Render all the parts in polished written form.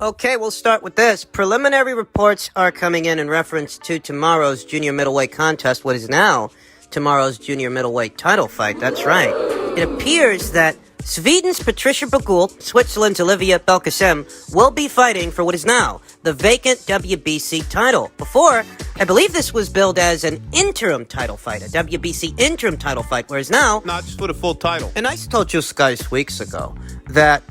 Okay, we'll start with this. Preliminary reports are coming in reference to tomorrow's junior middleweight contest, what is now tomorrow's junior middleweight title fight. That's right. It appears that Sweden's Patricia Berghult, Switzerland's Olivia Belkacem will be fighting for what is now the vacant WBC title. Before, I believe this was billed as an interim title fight, a WBC interim title fight, whereas now... Not just for the full title. And I told you guys weeks ago that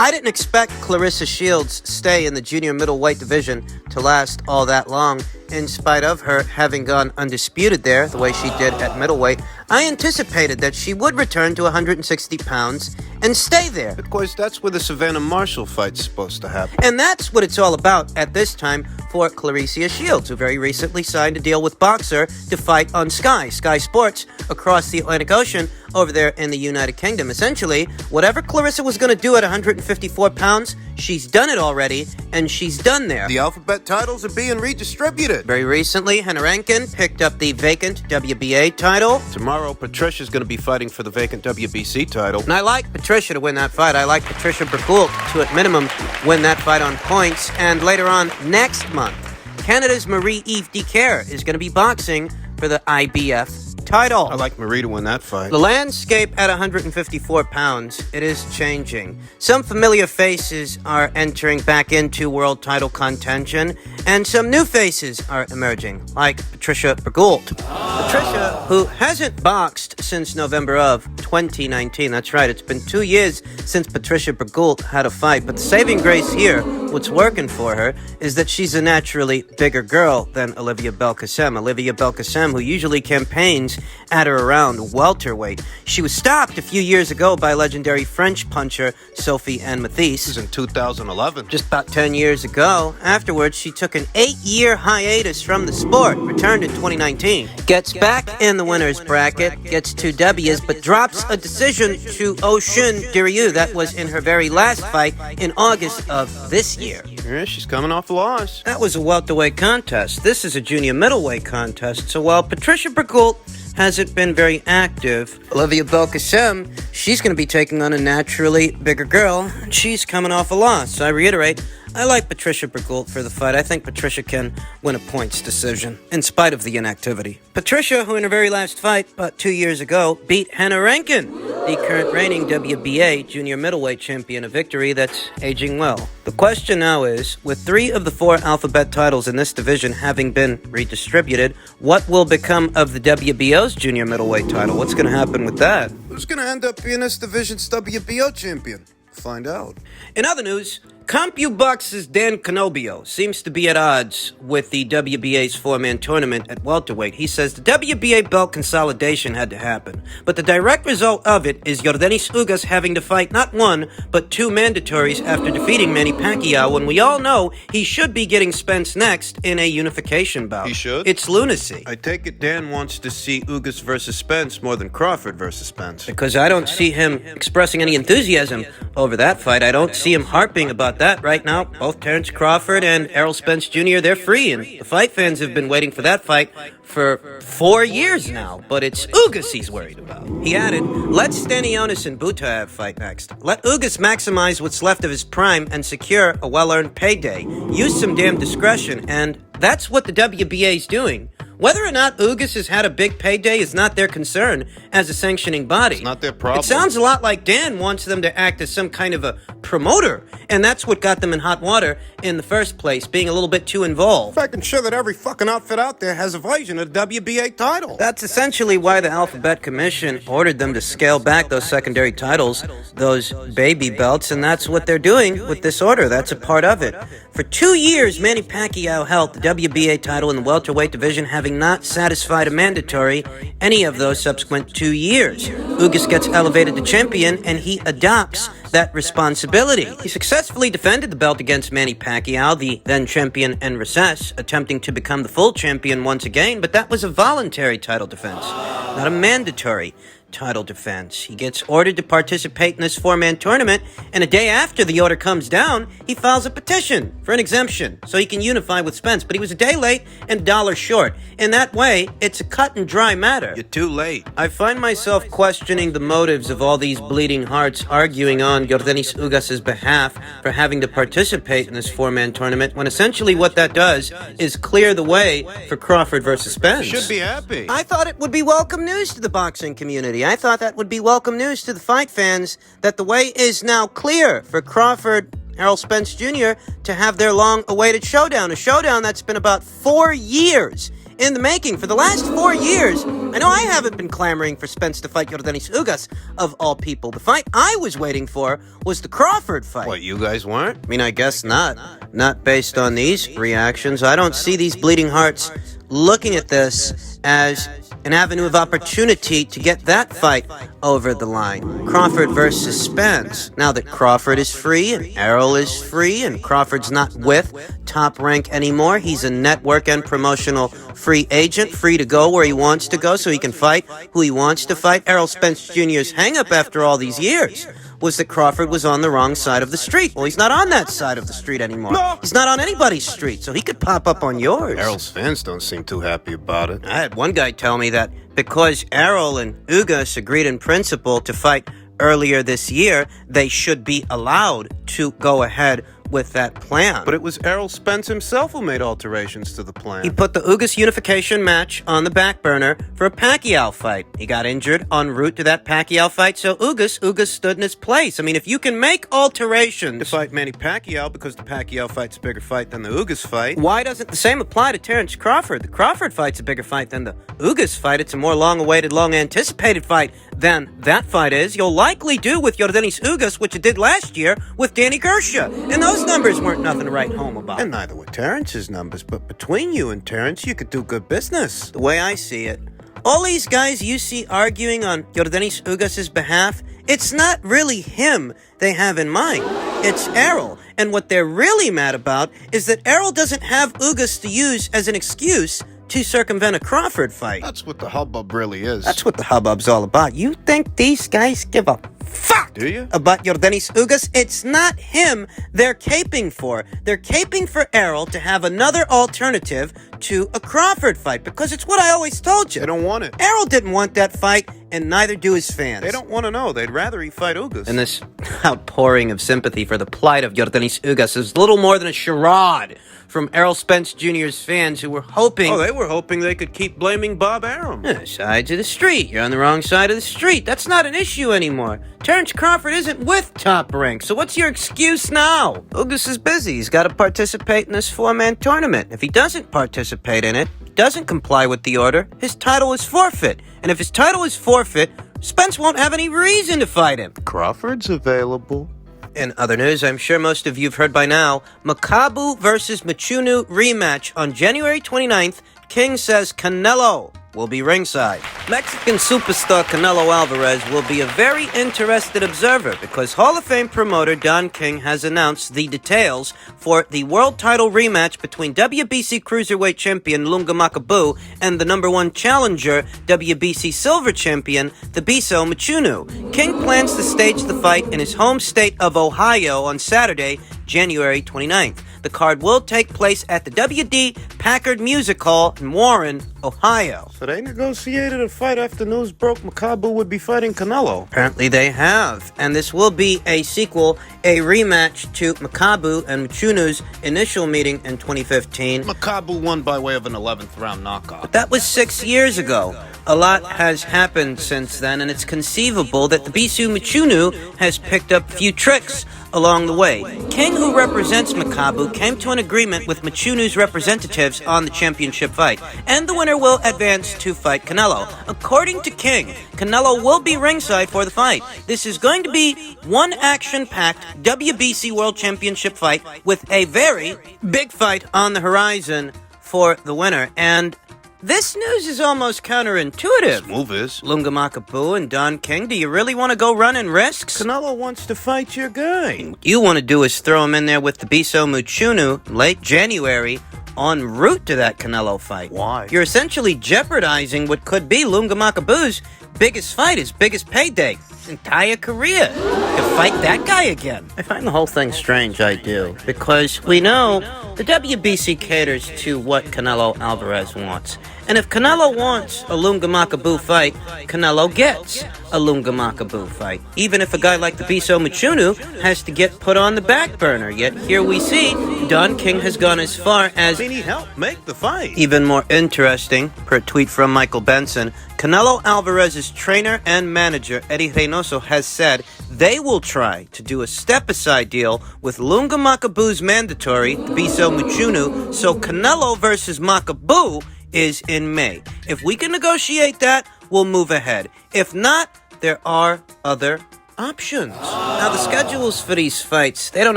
I didn't expect Claressa Shields' stay in the junior middleweight division to last all that long, in spite of her having gone undisputed there, the way she did at middleweight. I anticipated that she would return to 160 pounds and stay there. Because that's where the Savannah Marshall fight's supposed to happen. And that's what it's all about at this time for Claressa Shields, who very recently signed a deal with Boxer to fight on Sky Sports across the Atlantic Ocean over there in the United Kingdom. Essentially, whatever Claressa was going to do at 154 pounds, she's done it already, and she's done there. The alphabet titles are being redistributed. Very recently, Hennerankin picked up the vacant WBA title. Tomorrow, Patricia's going to be fighting for the vacant WBC title. And I like Patricia to win that fight. I like Patricia Berghult to, at minimum, win that fight on points. And later on, next month, Canada's Marie-Eve Dicaire is going to be boxing for the IBF title. I like Marie to win that fight. The landscape at 154 pounds, it is changing. Some familiar faces are entering back into world title contention, and some new faces are emerging, like Patricia Berghult. Patricia, who hasn't boxed since November of 2019. That's right, it's been 2 years since Patricia Berghult had a fight, but the saving grace here, what's working for her, is that she's a naturally bigger girl than Olivia Belkacem. Olivia Belkacem, who usually campaigns at or around welterweight. She was stopped a few years ago by legendary French puncher Sophie Anne Mathis. This is in 2011. Just about 10 years ago. Afterwards, she took an 8-year hiatus from the sport, returned in 2019. Gets back in the winner's bracket, gets 2 W's, but drops a decision to Ocean Diryu. That was in her very last fight in August of this year. Yeah, she's coming off a loss. That was a welterweight contest. This is a junior middleweight contest. So while Patricia Berghult hasn't been very active, Olivia Belkacem, she's going to be taking on a naturally bigger girl, and she's coming off a loss. I reiterate, I like Patricia Berghult for the fight. I think Patricia can win a points decision, in spite of the inactivity. Patricia, who in her very last fight, about 2 years ago, beat Hennerankin, the current reigning WBA junior middleweight champion, a victory that's aging well. The question now is, with 3 of the 4 alphabet titles in this division having been redistributed, what will become of the WBO's junior middleweight title? What's going to happen with that? Who's going to end up being this division's WBO champion? Find out. In other news, CompuBox's Dan Canobio seems to be at odds with the WBA's 4-man tournament at welterweight. He says the WBA belt consolidation had to happen, but the direct result of it is Yordenis Ugas having to fight not 1, but 2 mandatories after defeating Manny Pacquiao, when we all know he should be getting Spence next in a unification bout. He should? It's lunacy. I take it Dan wants to see Ugas versus Spence more than Crawford versus Spence. Because I don't see him expressing any enthusiasm over that fight. I don't see him harping about that right now. Both Terrence Crawford and Errol Spence Jr., they're free, and the fight fans have been waiting for that fight for 4 years now, but it's Ugas he's worried about. He added, let Stanionis and Butaev fight next. Let Ugas maximize what's left of his prime and secure a well-earned payday. Use some damn discretion, and that's what the WBA's doing. Whether or not Ugas has had a big payday is not their concern as a sanctioning body. It's not their problem. It sounds a lot like Dan wants them to act as some kind of a promoter, and that's what got them in hot water in the first place, being a little bit too involved. In fact, I'm sure that every fucking outfit out there has a version of the WBA title. That's essentially why the Alphabet Commission ordered them to scale back those secondary titles, those baby belts, and that's what they're doing with this order. That's a part of it. For 2 years, Manny Pacquiao held the WBA title in the welterweight division, having not satisfied a mandatory any of those subsequent 2 years. Ugas gets elevated to champion, and he adopts that responsibility. He successfully defended the belt against Manny Pacquiao, the then champion en recess, attempting to become the full champion once again, but that was a voluntary title defense, not a mandatory title defense. He gets ordered to participate in this four-man tournament, and a day after the order comes down, he files a petition for an exemption so he can unify with Spence. But he was a day late and $1 short. In that way, it's a cut and dry matter. You're too late. I find myself questioning the motives of all these bleeding hearts arguing on Yordenis Ugas' behalf for having to participate in this four-man tournament, when essentially what that does is clear the way for Crawford versus Spence. You should be happy. I thought it would be welcome news to the boxing community. I thought that would be welcome news to the fight fans, that the way is now clear for Crawford, Errol Spence Jr. to have their long-awaited showdown, a showdown that's been about 4 years in the making. For the last 4 years, I know I haven't been clamoring for Spence to fight Yordenis Ugas, of all people. The fight I was waiting for was the Crawford fight. What, you guys weren't? I mean, I guess not. Not based on these reactions. I don't see these bleeding hearts looking at this as an avenue of opportunity to get that fight over the line. Crawford versus Spence. Now that Crawford is free and Errol is free and Crawford's not with Top Rank anymore, he's a network and promotional free agent, free to go where he wants to go so he can fight who he wants to fight. Errol Spence Jr.'s hang-up after all these years was that Crawford was on the wrong side of the street. Well, he's not on that side of the street anymore. No. He's not on anybody's street, so he could pop up on yours. Errol's fans don't seem too happy about it. I had one guy tell me that because Errol and Ugas agreed in principle to fight earlier this year, they should be allowed to go ahead with that plan. But it was Errol Spence himself who made alterations to the plan. He put the Ugas unification match on the back burner for a Pacquiao fight. He got injured en route to that Pacquiao fight, so Ugas stood in his place. I mean, if you can make alterations to fight Manny Pacquiao because the Pacquiao fight's a bigger fight than the Ugas fight, why doesn't the same apply to Terrence Crawford? The Crawford fight's a bigger fight than the Ugas fight. It's a more long-awaited, long-anticipated fight than that fight is. You'll likely do with Yordenis Ugas, which it did last year with Danny Gersha. And those numbers weren't nothing to write home about. And neither were Terrence's numbers, but between you and Terrence, you could do good business. The way I see it, all these guys you see arguing on Yordenis Ugas' behalf, it's not really him they have in mind. It's Errol. And what they're really mad about is that Errol doesn't have Ugas to use as an excuse to circumvent a Crawford fight. That's what the hubbub really is. That's what the hubbub's all about. You think these guys give a fuck Do you? about Yordenis Ugas? It's not him they're caping for. They're caping for Errol to have another alternative to a Crawford fight, because it's what I always told you. They don't want it. Errol didn't want that fight, and neither do his fans. They don't want to know. They'd rather he fight Ugas. And this outpouring of sympathy for the plight of Yordenis Ugas is little more than a charade from Errol Spence Jr.'s fans who were hoping... Oh, they were hoping they could keep blaming Bob Arum. Sides of the street. You're on the wrong side of the street. That's not an issue anymore. Terrence Crawford isn't with Top Rank, so what's your excuse now? Ugas is busy. He's got to participate in this four-man tournament. If he doesn't participate in it, doesn't comply with the order, his title is forfeit. And if his title is forfeit, Spence won't have any reason to fight him. Crawford's available. In other news, I'm sure most of you have heard by now, Makabu versus Mchunu rematch on January 29th. King says Canelo will be ringside. Mexican superstar Canelo Alvarez will be a very interested observer because Hall of Fame promoter Don King has announced the details for the world title rematch between WBC Cruiserweight champion Lunga Makabu and the number one challenger, WBC Silver champion, the Biso Mchunu. King plans to stage the fight in his home state of Ohio on Saturday, January 29th. The card will take place at the W.D. Packard Music Hall in Warren, Ohio. So they negotiated a fight after news broke Makabu would be fighting Canelo. Apparently they have. And this will be a sequel, a rematch to Makabu and Mchunu's initial meeting in 2015. Makabu won by way of an 11th round knockout. But that was 6 years ago. A lot has happened since then, and it's conceivable that the Bisu Mchunu has picked up a few tricks along the way. King, who represents Makabu, came to an agreement with Mchunu's representatives on the championship fight, and the winner will advance to fight Canelo. According to King, Canelo will be ringside for the fight. This is going to be one action-packed WBC World Championship fight with a very big fight on the horizon for the winner, and this news is almost counterintuitive. Move is. Lunga Makabu and Don King, do you really want to go running risks? Canelo wants to fight your guy. What you want to do is throw him in there with the Biso Mchunu late January en route to that Canelo fight. Why? You're essentially jeopardizing what could be Lunga Makabu's biggest fight, his biggest payday, his entire career, to fight that guy again. I find the whole thing strange, I do, because we know the WBC caters to what Canelo Alvarez wants. And if Canelo wants a Lunga Makabu fight, Canelo gets a Lunga Makabu fight. Even if a guy like the Biso Mchunu has to get put on the back burner. Yet here we see Don King has gone as far as... They need help make the fight. Even more interesting, per a tweet from Michael Benson, Canelo Alvarez's trainer and manager, Eddie Reynoso, has said they will try to do a step-aside deal with Lunga Makabu's mandatory, the Biso Mchunu, so Canelo versus Makabu is in May. If we can negotiate that, we'll move ahead. If not, there are other options. Now, the schedules for these fights, they don't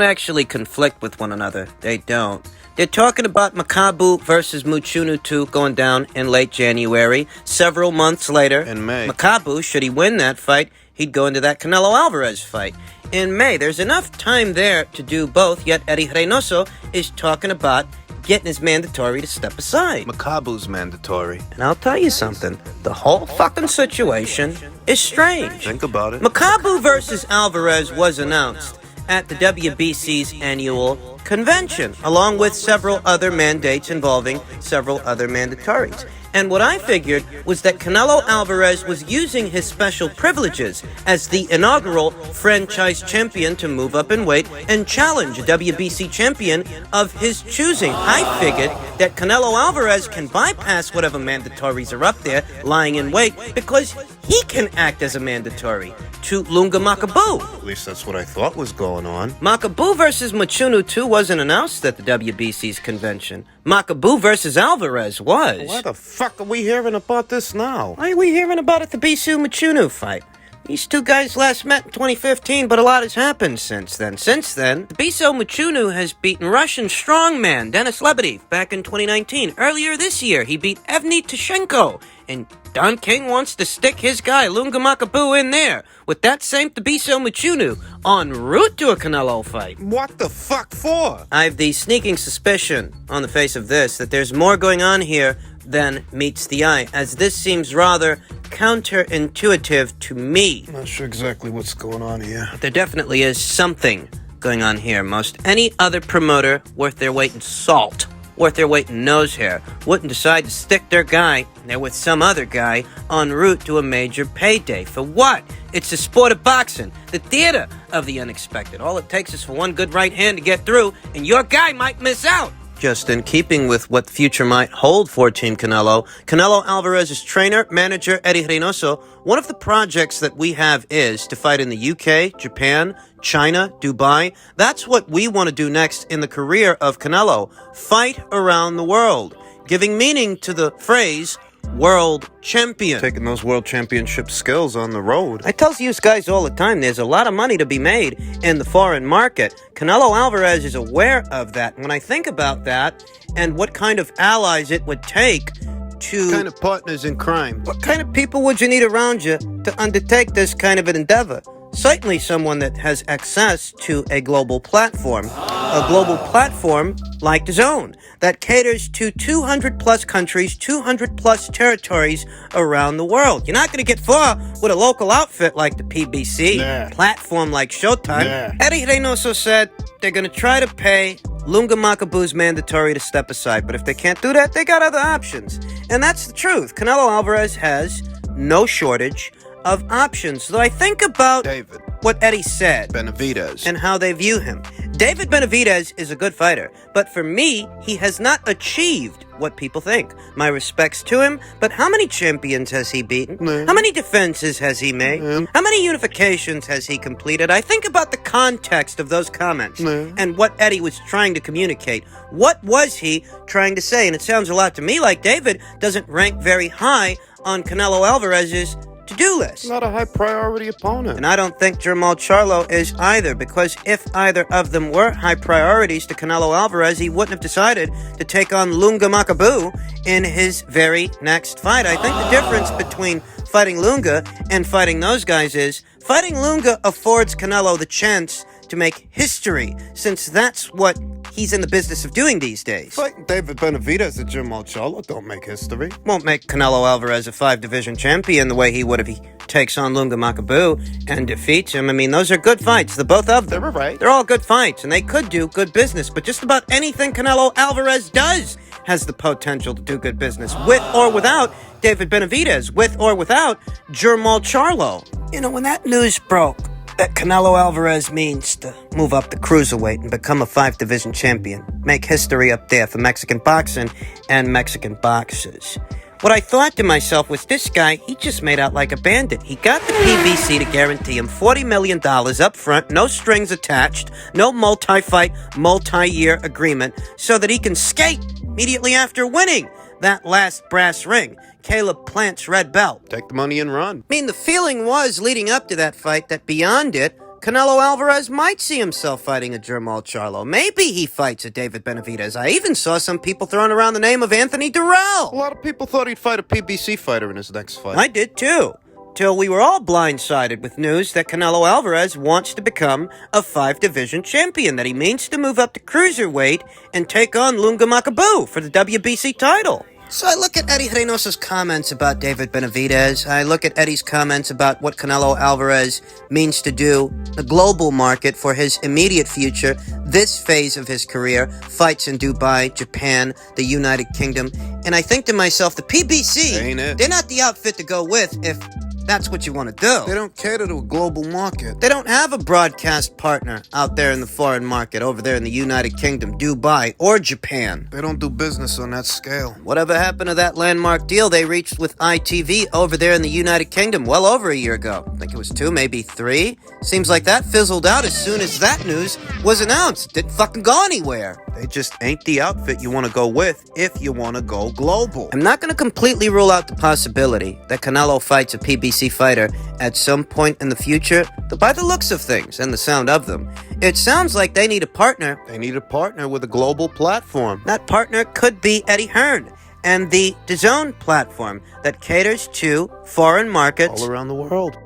actually conflict with one another. They don't. They're talking about Makabu versus Mchunu 2 going down in late January. Several months later, in May, Makabu, should he win that fight, he'd go into that Canelo Alvarez fight. In May, there's enough time there to do both, yet Eddie Reynoso is talking about getting his mandatory to step aside. Makabu's mandatory. And I'll tell you something, the whole fucking situation is strange. Think about it. Makabu versus Alvarez was announced at the WBC's annual convention, along with several other mandates involving several other mandatories. And what I figured was that Canelo Alvarez was using his special privileges as the inaugural franchise champion to move up in weight and challenge a WBC champion of his choosing. I figured that Canelo Alvarez can bypass whatever mandatories are up there lying in wait because he can act as a mandatory to Lunga Makabu. At least that's what I thought was going on. Makabu versus Mchunu 2 wasn't announced at the WBC's convention. Makabu versus Alvarez was. Why the fuck are we hearing about this now? Why are we hearing about it, the Bisu Mchunu fight? These two guys last met in 2015, but a lot has happened since then. Since then, Biso Mchunu has beaten Russian strongman Denis Lebedev back in 2019. Earlier this year, he beat Evgeny Tishenko. And Don King wants to stick his guy, Lunga Makabu, in there with that same Biso Mchunu en route to a Canelo fight. What the fuck for? I have the sneaking suspicion on the face of this that there's more going on here than meets the eye, as this seems rather counterintuitive to me. I'm not sure exactly what's going on here. There definitely is something going on here. Most any other promoter worth their weight in salt, worth their weight in nose hair, wouldn't decide to stick their guy there with some other guy en route to a major payday. For what? It's the sport of boxing, the theater of the unexpected. All it takes is for one good right hand to get through, and your guy might miss out. Just in keeping with what the future might hold for Team Canelo, Canelo Alvarez's trainer, manager, Eddie Reynoso, one of the projects that we have is to fight in the UK, Japan, China, Dubai. That's what we want to do next in the career of Canelo. Fight around the world, giving meaning to the phrase world champion. Taking those world championship skills on the road. I tell you guys all the time, there's a lot of money to be made in the foreign market. Canelo Alvarez is aware of that. When I think about that and what kind of allies it would take to... What kind of partners in crime? What kind of people would you need around you to undertake this kind of an endeavor? Certainly someone that has access to a global platform. A global platform like DAZN that caters to 200 plus countries, 200 plus territories around the world. You're not going to get far with a local outfit like the PBC, platform like Showtime. Eddie Reynoso said they're going to try to pay Lunga Makabu's mandatory to step aside, but if they can't do that, they got other options. And that's the truth. Canelo Alvarez has no shortage of options. So I think about David, what Eddie said, Benavidez, and how they view him. David Benavidez is a good fighter, but for me, he has not achieved what people think. My respects to him, but how many champions has he beaten? How many defenses has he made? How many unifications has he completed? I think about the context of those comments and what Eddie was trying to communicate. What was he trying to say? And it sounds a lot to me like David doesn't rank very high on Canelo Alvarez's to-do list. Not a high priority opponent. And I don't think Jermall Charlo is either, because if either of them were high priorities to Canelo Alvarez, he wouldn't have decided to take on Lunga Makabu in his very next fight. I think the difference between fighting Lunga and fighting those guys is fighting Lunga affords Canelo the chance to make history, since that's what he's in the business of doing these days. Fighting David Benavidez at Jermall Charlo don't make history. Won't make Canelo Alvarez a 5-division champion the way he would if he takes on Lunga Makabu and defeats him. I mean, those are good fights, the both of them. They were right. They're all good fights, and they could do good business, but just about anything Canelo Alvarez does has the potential to do good business, with or without David Benavidez, with or without Jermall Charlo. You know, when that news broke that Canelo Alvarez means to move up the cruiserweight and become a 5-division champion, make history up there for Mexican boxing and Mexican boxers, what I thought to myself was, this guy, he just made out like a bandit. He got the PBC to guarantee him $40 million up front, no strings attached, no multi-fight, multi-year agreement, so that he can skate immediately after winning that last brass ring, Caleb Plant's red belt. Take the money and run. I mean, the feeling was, leading up to that fight, that beyond it, Canelo Alvarez might see himself fighting a Jermall Charlo. Maybe he fights a David Benavidez. I even saw some people throwing around the name of Anthony A Durrell. lot of people thought he'd fight a PBC fighter in his next fight. I did too. Till we were all blindsided with news that Canelo Alvarez wants to become a 5-division champion, that he means to move up to cruiserweight and take on Lunga Makabu for the WBC title. So I look at Eddie Reynoso's comments about David Benavidez. I look at Eddie's comments about what Canelo Alvarez means to do, the global market for his immediate future, this phase of his career, fights in Dubai, Japan, the United Kingdom. And I think to myself, the PBC, Ain't it? they're not the outfit to go with if that's what you want to do. They don't cater to a global market. They don't have a broadcast partner out there in the foreign market, over there in the United Kingdom, Dubai, or Japan. They don't do business on that scale. Whatever happened to that landmark deal they reached with ITV over there in the United Kingdom well over a year ago? I think it was 2, maybe 3. Seems like that fizzled out as soon as that news was announced. Didn't fucking go anywhere. They just ain't the outfit you want to go with if you want to go global. I'm not going to completely rule out the possibility that Canelo fights a PBC fighter at some point in the future, but by the looks of things and the sound of them, it sounds like they need a partner. They need a partner with a global platform. That partner could be Eddie Hearn and the DAZN platform that caters to foreign markets All around the world.